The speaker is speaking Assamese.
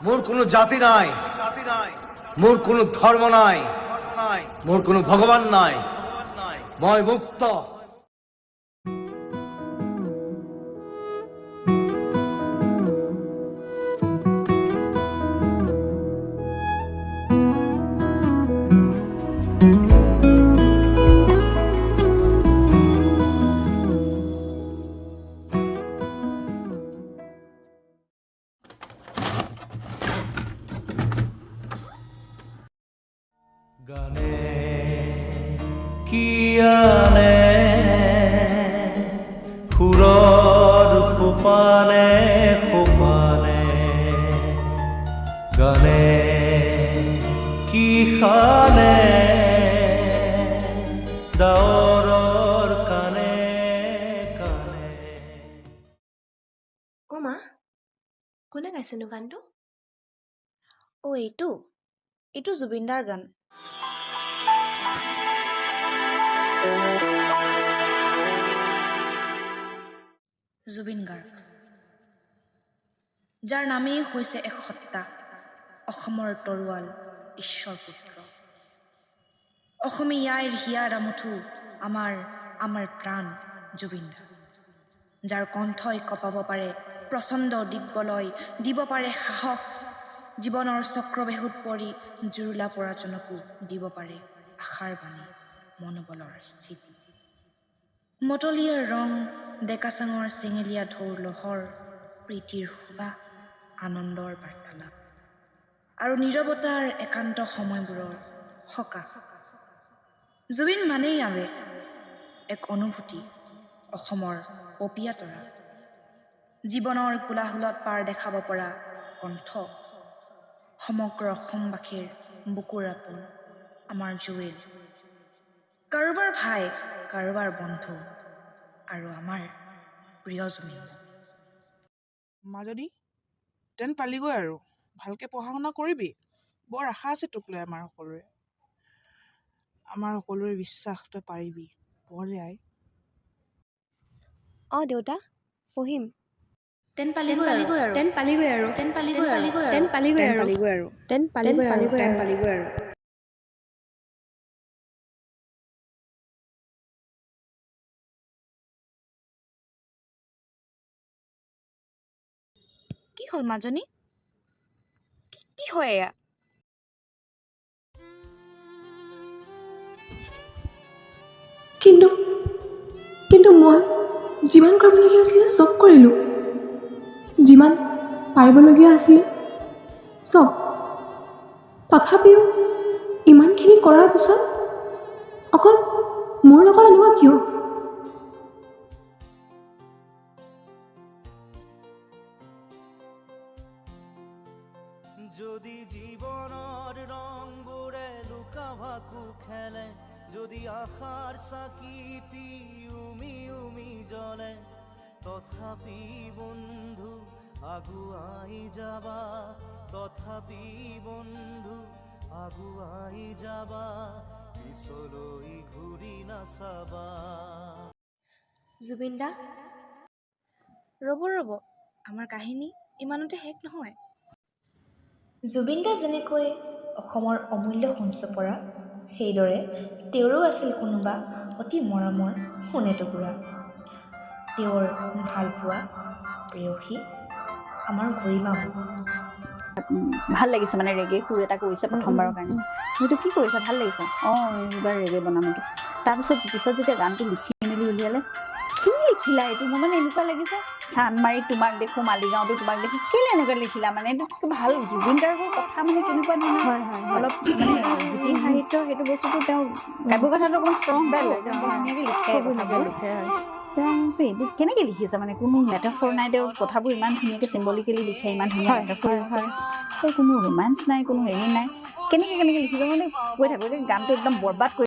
মোৰ কোনো জাতি নাই, মোৰ কোনো ধৰ্ম নাই, মোৰ কোনো ভগবান নাই, মই মুক্ত। গানে কি আনে সুৰৰ সোপানে সোপানে, গানে কি খানে ডাৱৰৰ কানে কানে। অ' মা, কোনে গাইছেনো গানটো? অ' এইটো জুবিনদাৰ গান। জুবিন গাৰ্গ, যাৰ নামেই হৈছে এক সত্তা, অসমৰ তৰোৱাল, ঈশ্বৰ পুত্ৰ। অসমীয়াৰ হিয়াৰ আমুঠু, আমাৰ প্ৰাণ জুবিন দা, যাৰ কণ্ঠই কঁপাব পাৰে প্ৰচণ্ড দিগ্বলয়, দিব পাৰে সাহস, জীৱনৰ চক্ৰবেহুত পৰি জুৰুলা পৰাজনকো দিব পাৰে আশাৰ বাণী, মনোবলৰ স্থিতি। মতলীয়াৰ ৰং, ডেকাচাঙৰ চেঙেলীয়া ঢৌৰ লহৰ, প্ৰীতিৰ শোভা, আনন্দৰ বাৰ্তালাপ আৰু নীৰৱতাৰ একান্ত সময়বোৰৰ সকাহ। জুবিন মানেই আৱেগ, এক অনুভূতি, অসমৰ পপীয়া তৰা, জীৱনৰ কোলাহলত পাৰ দেখাব পৰা কণ্ঠ, সমগ্ৰ অসমবাসীৰ বুকুৰ আপোন আমাৰ জুৱেল, কাৰোবাৰ ভাই, কাৰোবাৰ বন্ধু, আৰু আমাৰ প্ৰিয় জুবিন। মাজনী তেন পালিগৈ আৰু ভালকৈ পঢ়া শুনা কৰিবি। বৰ আশা আছে তোক লৈ আমাৰ সকলোৰে বিশ্বাস তই পাৰিবি। পঢ় আই। অ' দেউতা, পঢ়িম। তেন পালিগৈ আৰু কি হ'ল মাজনী? কি হয় এয়া? কিন্তু মই যিমান কৰিবলগীয়া আছিলে চব কৰিলোঁ, যিমান পাৰিবলগীয়া আছিলে চব। তথাপিও ইমানখিনি কৰাৰ পিছত অকল মোৰ লগত এনেকুৱা কিয়? যদি জীবনৰ ৰংবোৰে লুকা ভাকু খেলে, যদি আশাৰ চাকি উমি উমি জ্বলে, তথাপি বন্ধু আগুৱাই যাবা, তথাপি বন্ধু আগুৱাই যাবা, পিছলৈ ঘূৰি নাচাবা। জুবিন দা, ৰ'ব, আমাৰ কাহিনী ইমানতে শেষ নহয়। জুবিন দা যেনেকৈ অসমৰ অমূল্য সঞ্চপৰা, সেইদৰে তেওঁৰো আছিল কোনোবা অতি মৰমৰ সোণে টুকুৰা, তেওঁৰ ভালপোৱা প্ৰেয়সী, আমাৰ গৰিমা বৌ। ভাল লাগিছে মানে ৰেগে সুৰ এটা কৰিছে প্ৰথমবাৰৰ কাৰণে। সেইটো কি কৰিছে? ভাল লাগিছে। এইবাৰ ৰেগে বনাম এইটো। তাৰপিছত যেতিয়া গানটো লিখি মেলি উলিয়ালে, কি লিখিলা এইটো? মোৰ মানে এনেকুৱা লাগিছে, চানমাৰীত তোমাক দেখোঁ, মালিগাঁৱতো তোমাক দেখোঁ, কেলৈ এনেকৈ লিখিলা? মানে এইটো ভাল জুবিন গাৰ্গৰ কথা মানে কেনেকুৱা ধৰণৰ অলপ মানে গীতি সাহিত্য সেইটো বস্তুটো তেওঁ কাব্য কথাটো অকণমান ষ্ট্ৰং পালোঁ, তেওঁ ধুনীয়াকৈ লিখে কথাবোৰ। তেওঁ এইটো কেনেকৈ লিখিছে? মানে কোনো মেটাফৰ নাই, তেওঁৰ কথাবোৰ ইমান ধুনীয়াকৈ চিম্বলিকেলি লিখে, ইমান ধুনীয়া মেটাফৰ আছে, কোনো ৰোমাঞ্চ নাই, কোনো হেৰি নাই, কেনেকৈ লিখিছে মানে কৈ থাকোঁ যে গানটো একদম বৰবাদ কৰি